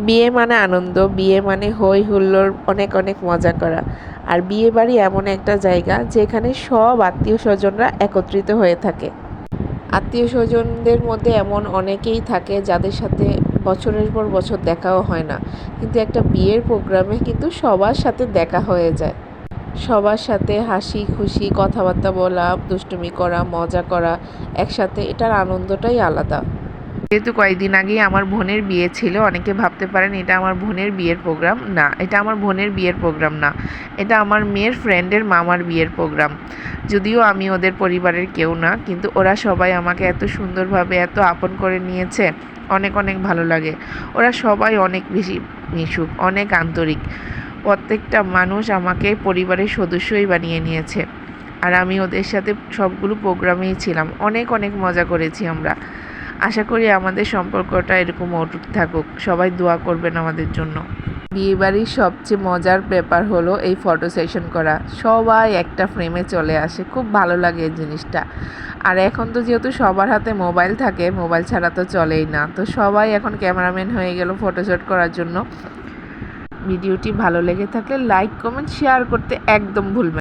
বিয়ে মানে আনন্দ, বিয়ে মানে হই হুল্লোড়, অনেক অনেক মজা করা। আর বিয়ে বাড়ি এমন একটা জায়গা যেখানে সব আত্মীয় স্বজনরা একত্রিত হয়ে থাকে। আত্মীয় স্বজনদের মধ্যে এমন অনেকেই থাকে যাদের সাথে বছরের পর বছর দেখাও হয় না, কিন্তু একটা বিয়ের প্রোগ্রামে কিন্তু সবার সাথে দেখা হয়ে যায়। সবার সাথে হাসি খুশি কথাবার্তা বলা, দুষ্টুমি করা, মজা করা একসাথে, এটার আনন্দটাই আলাদা। যেহেতু কয়েকদিন আগেই আমার বোনের বিয়ে ছিল, অনেকে ভাবতে পারেন এটা আমার বোনের বিয়ের প্রোগ্রাম। না, এটা আমার বোনের বিয়ের প্রোগ্রাম না, এটা আমার মেয়ের ফ্রেন্ডের মামার বিয়ের প্রোগ্রাম। যদিও আমি ওদের পরিবারের কেউ না, কিন্তু ওরা সবাই আমাকে এত সুন্দরভাবে এত আপন করে নিয়েছে, অনেক অনেক ভালো লাগে। ওরা সবাই অনেক বেশি মিশুক, অনেক আন্তরিক। প্রত্যেকটা মানুষ আমাকে পরিবারের সদস্যই বানিয়ে নিয়েছে। আর আমি ওদের সাথে সবগুলো প্রোগ্রামেই ছিলাম, অনেক অনেক মজা করেছি আমরা। আশা করি আমাদের সম্পর্কটা এরকম অটুট থাকুক। সবাই দোয়া করবেন আমাদের জন্য। বিয়েবাড়ির সবচেয়ে মজার ব্যাপার হলো এই ফটো সেশন করা। সবাই একটা ফ্রেমে চলে আসে, খুব ভালো লাগে এই জিনিসটা। আর এখন তো যেহেতু সবার হাতে মোবাইল থাকে, মোবাইল ছাড়া তো চলেই না, তো সবাই এখন ক্যামেরাম্যান হয়ে গেল ফটোশ্যুট করার জন্য। ভিডিওটি ভালো লেগে থাকলে লাইক কমেন্ট শেয়ার করতে একদম ভুলবেন না।